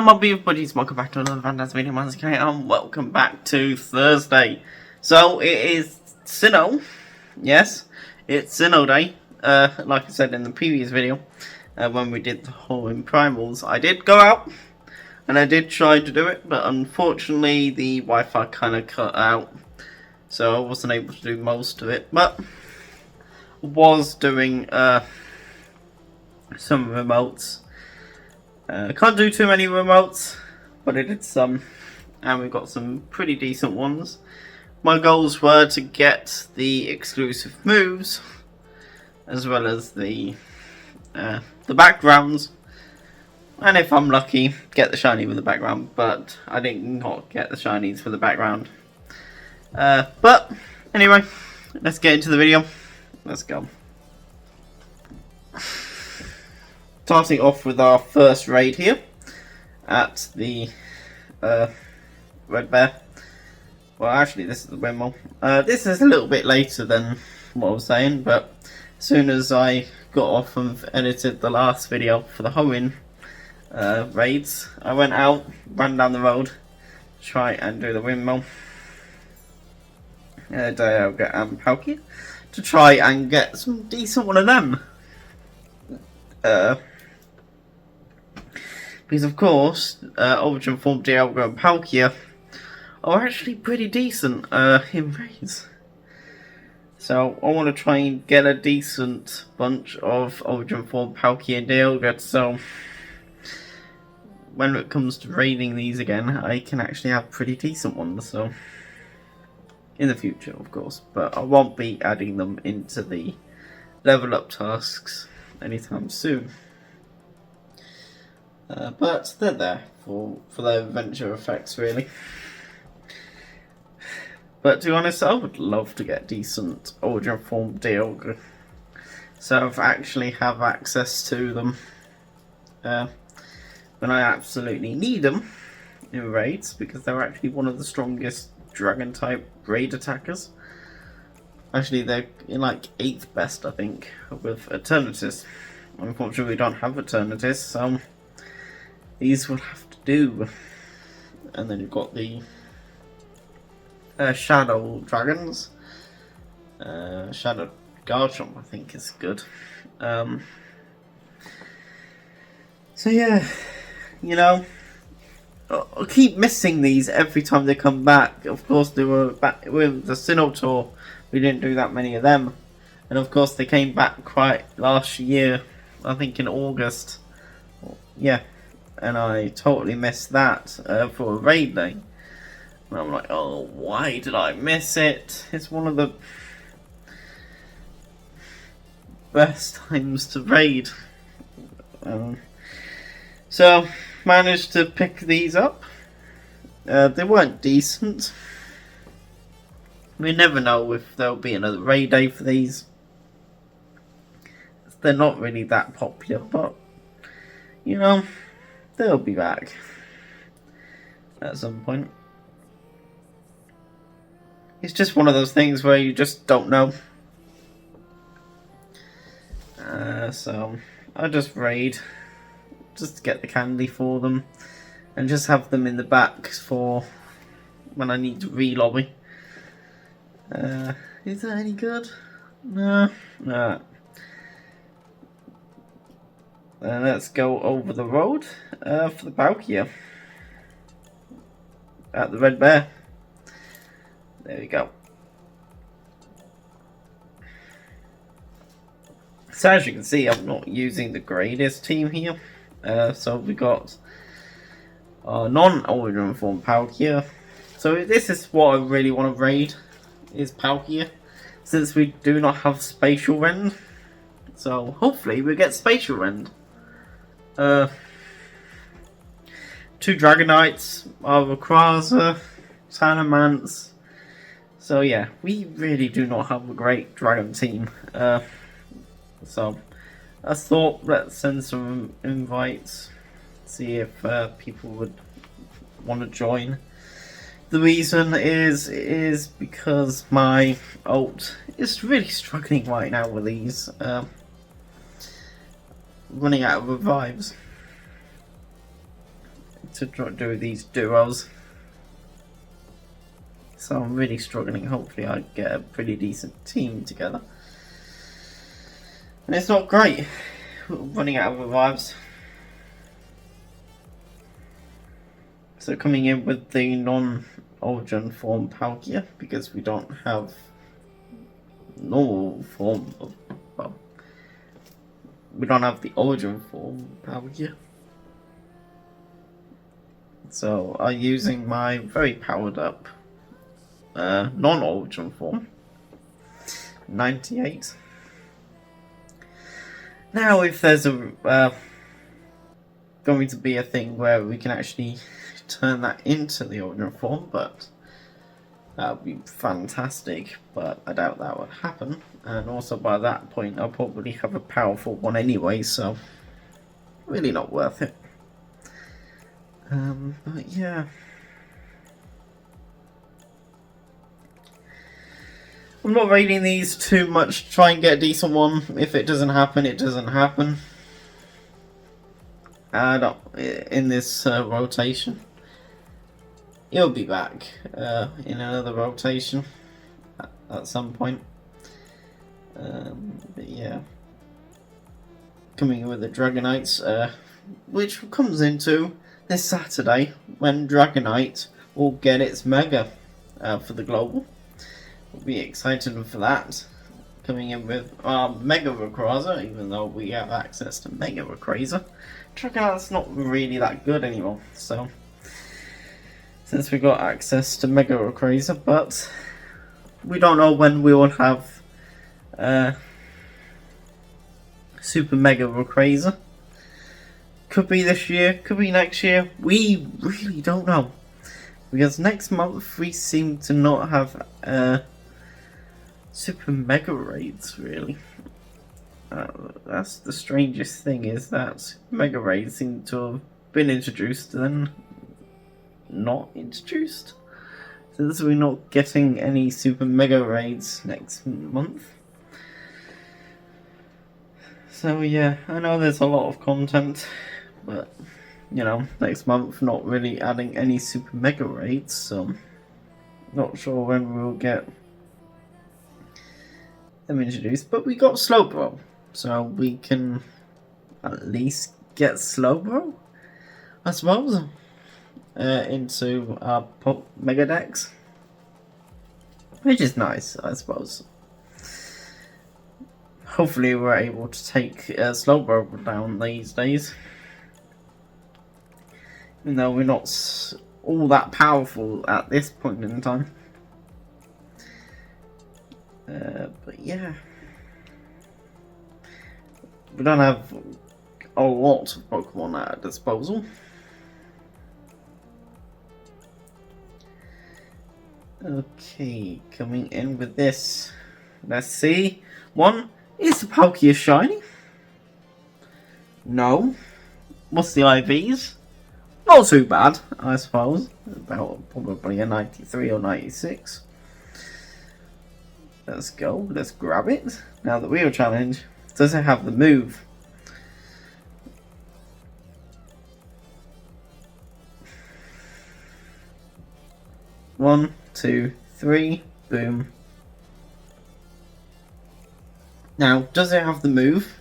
my beautiful buddies, welcome back to another fantastic video once again, and welcome back to Thursday. So, it is Sinnoh, yes, it's Sinnoh Day, like I said in the previous video, when we did the whole in primals. I did go out, and I did try to do it, but unfortunately the Wi-Fi kind of cut out, so I wasn't able to do most of it, but was doing, some remotes. Can't do too many remotes, but I did some, and we got some pretty decent ones. My goals were to get the exclusive moves, as well as the backgrounds, and if I'm lucky, get the shiny with the background, but I did not get the shinies for the background. But anyway, let's get into the video. Let's go. Starting off with our first raid here at the Red Bear. Well, actually, this is the windmill. This is a little bit later than what I was saying, but as soon as I got off and edited the last video for the Hoenn raids, I went out, ran down the road, to try and do the windmill. Dialga and palkia, to try and get some decent one of them. Because of course, Origin Form, dialga and palkia are actually pretty decent in raids. So I want to try and get a decent bunch of Origin Form, palkia and dialga, so when it comes to raiding these again, I can actually have pretty decent ones, so in the future of course, but I won't be adding them into the level up tasks anytime soon. But they're there for their adventure effects, really. But to be honest, I would love to get decent Origin Form dialga, so I actually have access to them when I absolutely need them in raids, because they're actually one of the strongest dragon type raid attackers. Actually, they're in like 8th best, I think, with Eternities. Unfortunately, we don't have Eternities, so these will have to do. And then you've got the Shadow Dragons. Shadow Garchomp, I think, is good. So yeah, you know, I keep missing these every time they come back. Of course, they were back with the Sinnoh tour. We didn't do that many of them. And of course, they came back quite last year, I think in August. Yeah. And I totally missed that for a raid day. And I'm like, oh, why did I miss it? It's one of the best times to raid. So, managed to pick these up. They weren't decent. We never know if there'll be another raid day for these. They're not really that popular, but you know, they'll be back at some point. It's just one of those things where you just don't know. So I'll just raid, just to get the candy for them, and just have them in the back for when I need to re-lobby. Is that any good? No. No. Let's go over the road for the palkia at the Red Bear. There we go. So as you can see, I'm not using the greatest team here. So we got our non-Origin Form palkia. So this is what I really want to raid, is palkia, since we do not have Spatial Rend. So hopefully we get Spatial Rend. 2 Dragonites, our Rayquaza, Salamence. So yeah, we really do not have a great dragon team. So I thought, let's send some invites, see if people would want to join. The reason is because my ult is really struggling right now with these. Running out of revives. to do these duos. So I'm really struggling. Hopefully I get a pretty decent team together. And it's not great. Running out of revives. So coming in with the non-origin form palkia, because we don't have normal form of, well, we don't have the origin form palkia. So I'm using my very powered up non-origin form 98. Now if there's a going to be a thing where we can actually turn that into the origin form, but that would be fantastic, but I doubt that would happen. And also by that point I'll probably have a powerful one anyway, so really not worth it. But yeah, I'm not rating these too much. Try and get a decent one. If it doesn't happen, it doesn't happen. In this rotation. He'll be back in another rotation at some point. But yeah, coming in with the Dragonites, which comes into this Saturday when Dragonite will get its Mega for the global. We'll be excited for that. Coming in with our Mega Rayquaza, even though we have access to Mega Rayquaza. Dragonite's not really that good anymore, so since we got access to Mega Rayquaza, but we don't know when we will have Super Mega Rayquaza. Could be this year, could be next year. We really don't know, because next month we seem to not have Super Mega Raids really. That's the strangest thing, is that Mega Raids seem to have been introduced and then not introduced. Since we're not getting any Super Mega Raids next month. So yeah, I know there's a lot of content, but you know, next month not really adding any Super Mega Raids, so not sure when we'll get them introduced. But we got Slowbro, so we can at least get Slowbro, I suppose, into our Mega Decks, which is nice, I suppose. Hopefully we're able to take Slowbro down these days, even though we're not all that powerful at this point in time. But yeah, we don't have a lot of Pokemon at our disposal. Okay, coming in with this. Let's see. One, is the Palkia shiny? No. What's the IVs? Not too bad, I suppose. About probably a 93 or 96. Let's go. Let's grab it. Now the real challenge, does it have the move? One, two, three, boom. Now, does it have the move?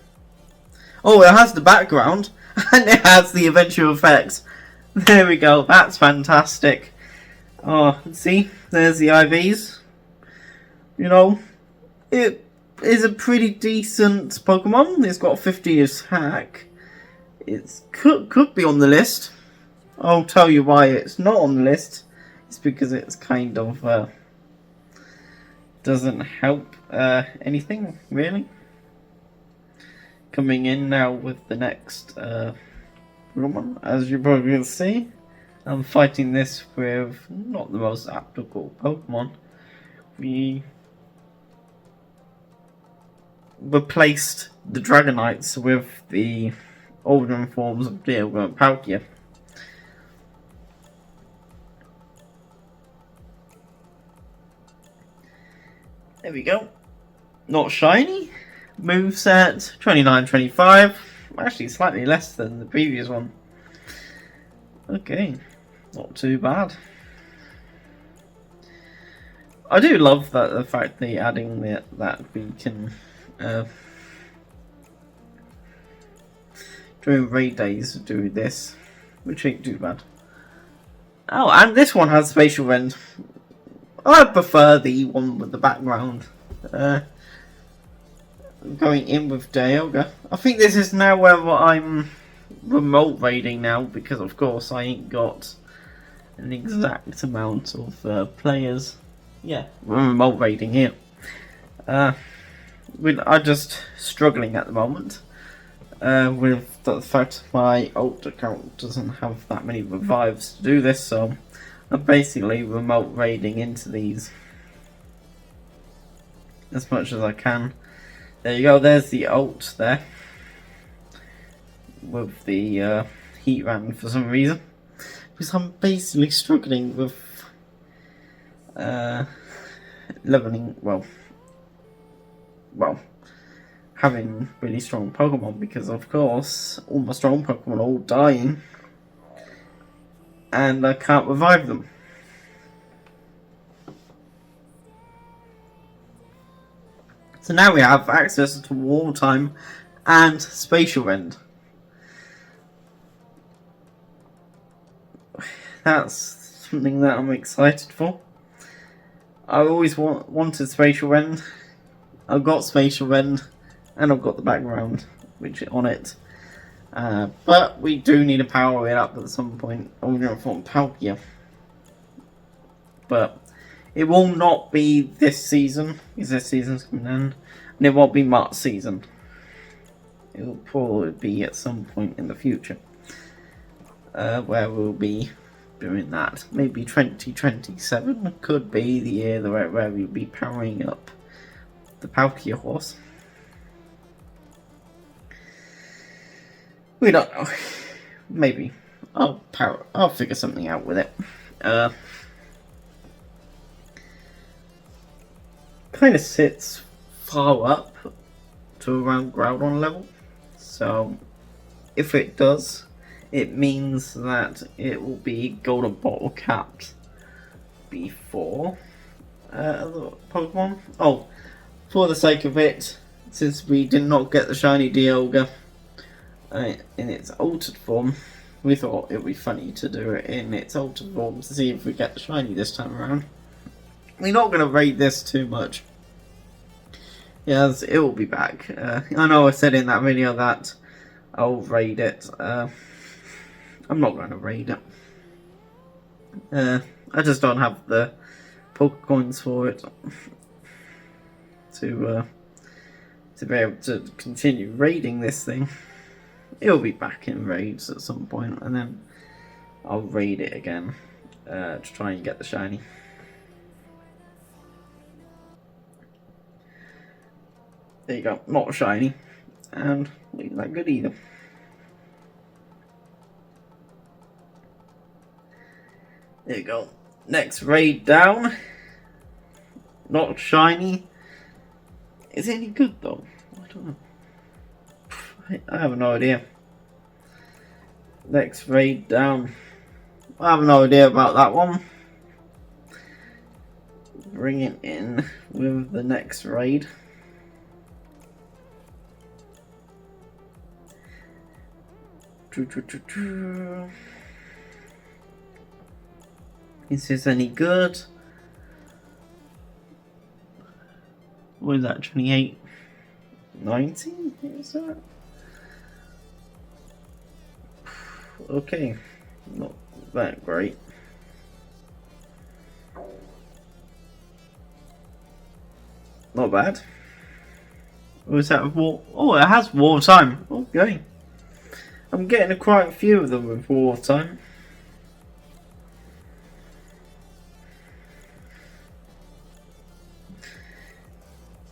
Oh, it has the background, and it has the eventual effects. There we go, that's fantastic. Oh, see, there's the IVs. You know, it is a pretty decent Pokemon. It's got 50 attack. It could be on the list. I'll tell you why it's not on the list. It's because it's kind of doesn't help anything really. Coming in now with the next Pokemon, as you probably can see, I'm fighting this with not the most applicable Pokemon. We replaced the Dragonites with the older forms of dialga and palkia. There we go. Not shiny. Moveset 29-25. Actually slightly less than the previous one. Okay, not too bad. I do love that the fact that adding that we can during raid days do this, which ain't too bad. Oh, and this one has spatial rend. I prefer the one with the background. Going in with dialga. I think this is now where I'm remote raiding now, because of course I ain't got an exact amount of players. Yeah, we're remote raiding here. I'm just struggling at the moment with the fact my alt account doesn't have that many revives to do this, so I'm basically remote raiding into these as much as I can. There you go, there's the alt there with the heat ram for some reason, because I'm basically struggling with leveling, well, having really strong Pokemon, because of course all my strong Pokemon are all dying and I can't revive them. So now we have access to wartime and spatial rend. That's something that I'm excited for. I always wanted spatial rend. I've got spatial rend, and I've got the background, which on it. But we do need to power it up at some point. I'm going to form palkia. But it will not be this season, because this season's coming in. And it won't be March season. It will probably be at some point in the future. Where we'll be doing that. Maybe 2027 could be the year where we'll be powering up the Palkia horse. We don't know. Maybe. I'll figure something out with it. Kind of sits far up to around Groudon level. So if it does, it means that it will be golden bottle capped before other Pokemon. Oh, for the sake of it, since we did not get the shiny dialga in its altered form, we thought it would be funny to do it in its altered form to see if we get the shiny this time around. We're not going to raid this too much. Yes, it will be back. I know I said in that video that I'll raid it. I'm not going to raid it. I just don't have the Pokecoins for it to be able to continue raiding this thing. It'll be back in raids at some point, and then I'll raid it again to try and get the shiny. There you go, not shiny, and not that good either. There you go. Next raid down. Not shiny. Is it any good though? I don't know. I have no idea. Next raid down. I have no idea about that one. Bring it in with the next raid. Is this any good? What is that, 28? 19? Is that? Okay, not that great. Not bad. What is that? Oh, it has wartime. Okay. I'm getting quite a few of them with wartime.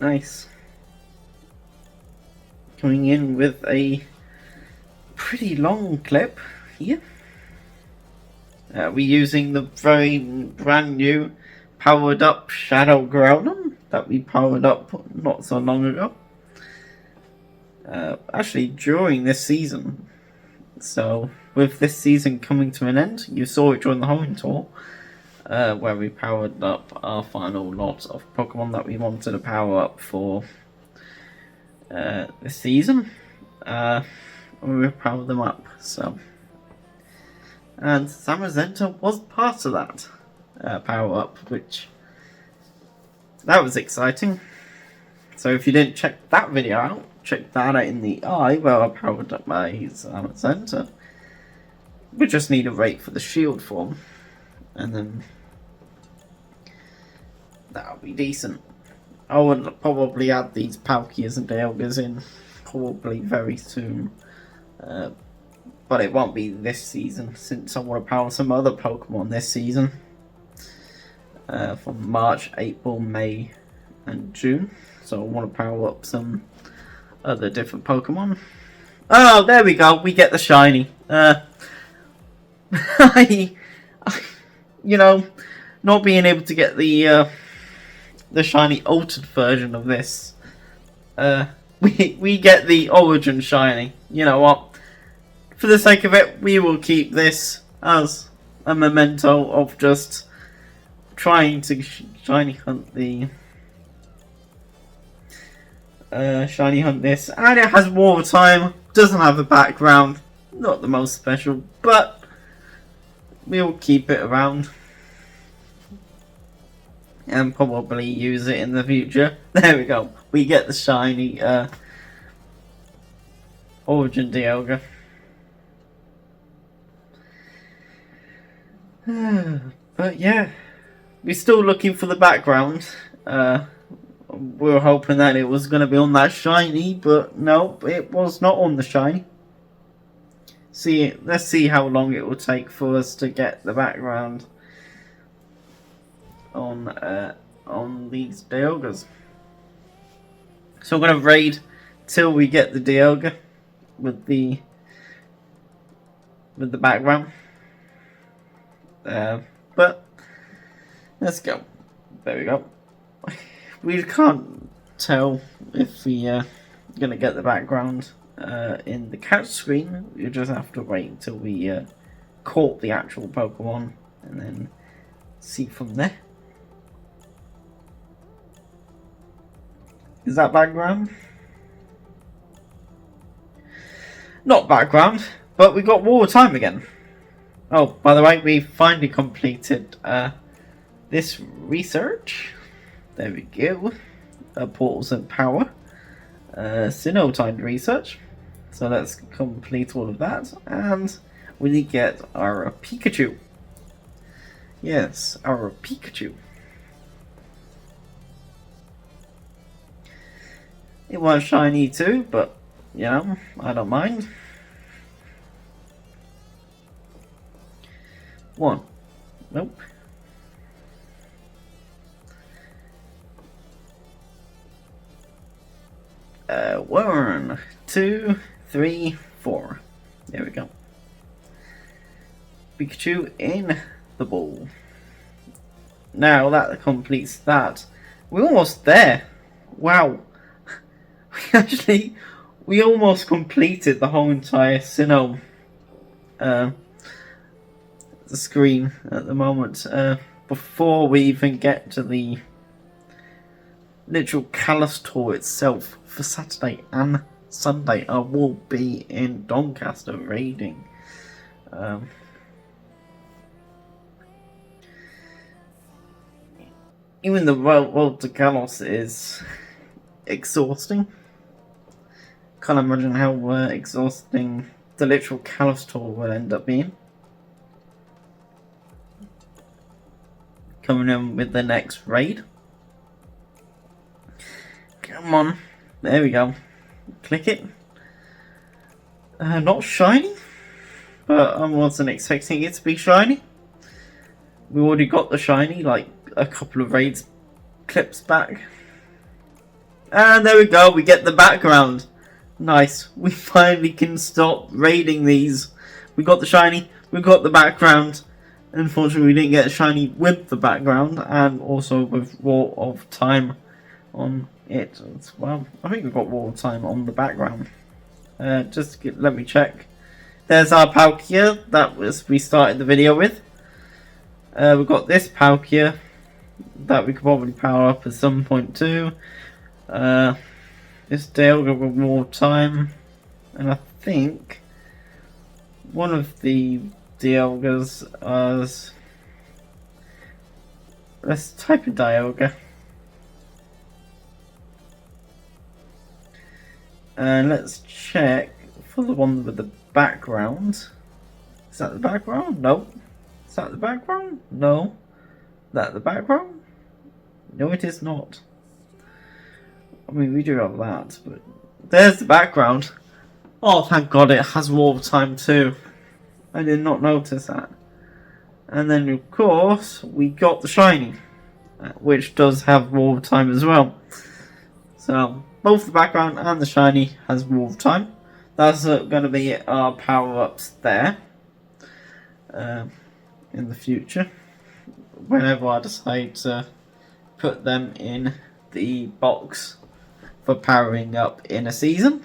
Nice. Coming in with a pretty long clip here. We're using the very brand new powered up Shadow Groudon that we powered up not so long ago. Actually, during this season. So, with this season coming to an end, you saw it during the home tour, where we powered up our final lot of Pokemon that we wanted to power up for this season. We powered them up, so. And Zamazenta was part of that power up, which that was exciting. So if you didn't check that video out, check that out in the eye where I powered up my Zamazenta. We just need to wait for the shield form, and then that'll be decent. I would probably add these Palkias and dialgas in probably very soon. But it won't be this season, since I want to power some other Pokemon this season. From March, April, May, and June. So I want to power up some other different Pokemon. Oh, there we go. We get the shiny. You know, not being able to get the shiny altered version of this. We get the origin shiny. You know what? For the sake of it, we will keep this as a memento of just trying to shiny hunt the shiny hunt this. And it has war time, doesn't have a background, not the most special, but we'll keep it around and probably use it in the future. There we go. We get the shiny origin dialga. But yeah, we're still looking for the background. We were hoping that it was going to be on that shiny, but no, it was not on the shiny. Let's see how long it will take for us to get the background on these dialgas. So I'm going to raid till we get the dialga with the background. But let's go. There we go. We can't tell if we gonna get the background in the catch screen. You just have to wait until we caught the actual Pokemon and then see from there. Is that background? Not background, but we got war time again. Oh, by the way, we finally completed this research. There we go. Portals and power. Sinnoh timed research. So let's complete all of that. And we need to get our Pikachu. Yes, our Pikachu. It was shiny too, but, you know, I don't mind. One. Nope. One, two, three, four. There we go. Pikachu in the ball. Now that completes that. We're almost there. Wow. We almost completed the whole entire Sinnoh the screen at the moment. Before we even get to the literal kalos tour itself for Saturday and Sunday, I will be in Doncaster raiding. Even the road to Kalos is exhausting. Can't imagine how exhausting the literal Kalos tour will end up being. Coming in with the next raid. Come on. There we go. Click it. Not shiny, but I wasn't expecting it to be shiny. We already got the shiny like a couple of raids clips back. And there we go, we get the background. Nice. We finally can stop raiding these. We got the shiny, we got the background. Unfortunately, we didn't get a shiny with the background, and also with War of Time on it as well. I think we got War of Time on the background. Let me check. there's our palkia that we started the video with. We've got this palkia that we could probably power up at some point too. This dialga with more time, and I think one of the dialgas is. Let's type in dialga. And let's check for the one with the background. Is that the background? No. Is that the background? No. Is that the background? No, it is not. I mean, we do have that, but there's the background. Oh, thank God it has warp time too. I did not notice that. And then, of course, we got the shiny, which does have warp time as well. So, both the background and the shiny has warp time. That's going to be our power-ups there in the future. Whenever I decide to put them in the box for powering up in a season.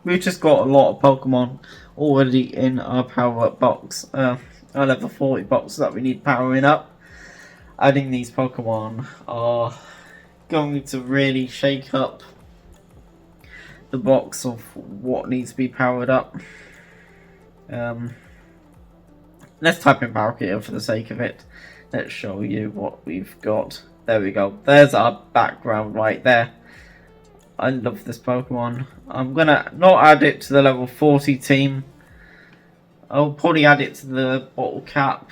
We've just got a lot of Pokemon already in our power-up box. Our level 40 box that we need powering up. Adding these Pokemon are going to really shake up the box of what needs to be powered up. Let's type in Palkia for the sake of it. Let's show you what we've got. There we go. There's our background right there. I love this Pokemon. I'm gonna not add it to the level 40 team. I'll probably add it to the bottle cap.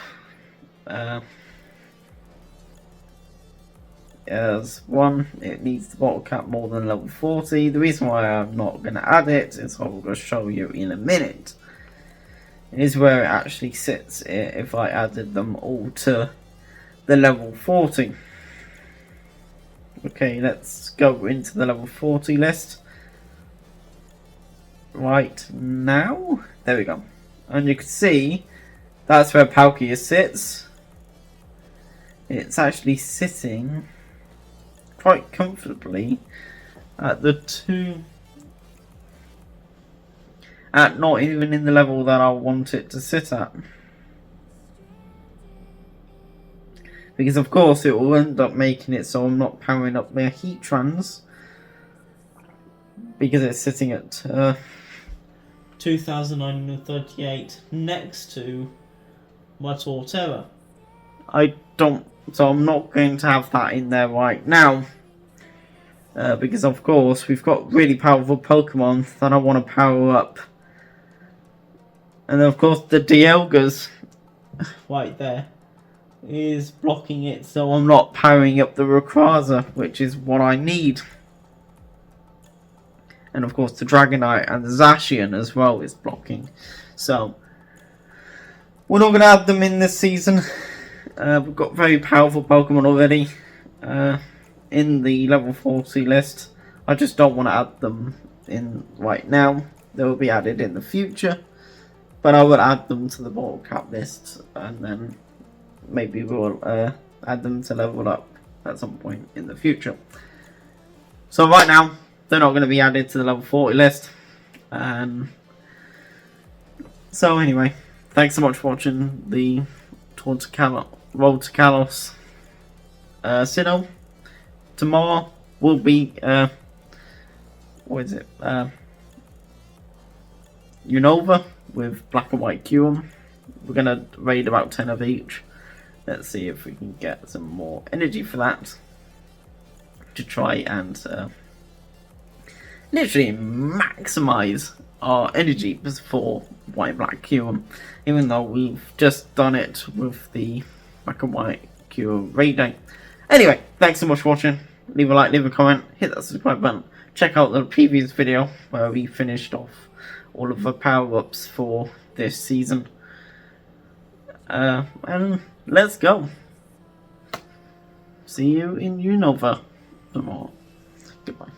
As one, it needs the bottle cap more than level 40. The reason why I'm not going to add it is what I'm going to show you in a minute. Is where it actually sits if I added them all to the level 40. Okay, let's go into the level 40 list. Right now, there we go. And you can see that's where Palkia sits. It's actually sitting quite comfortably at the 2. At not even in the level that I want it to sit at. Because of course it will end up making it so I'm not powering up my Heatrans. Because it's sitting at 2,938 next to my Torterra. So I'm not going to have that in there right now. Because of course we've got really powerful Pokemon that I want to power up. And of course the dialgas right there is blocking it, so I'm not powering up the Rayquaza, which is what I need. And of course the Dragonite and the Zacian as well is blocking. So we're not going to add them in this season. We've got very powerful Pokemon already in the level 40 list. I just don't want to add them in right now. They will be added in the future. But I will add them to the bottle cap list, and then maybe we'll add them to level up at some point in the future. So right now, they're not going to be added to the level 40 list. So anyway, thanks so much for watching the Road to Kalos Sinnoh. Tomorrow will be, what is it, Unova with Black and White Cure. We're going to raid about 10 of each. Let's see if we can get some more energy for that. To try and literally maximize our energy for White and Black Cure. Even though we've just done it with the Black and White Cure raiding. Anyway, thanks so much for watching. Leave a like, leave a comment, hit that subscribe button. Check out the previous video where we finished off all of the power-ups for this season. And let's go. See you in Unova tomorrow. Goodbye.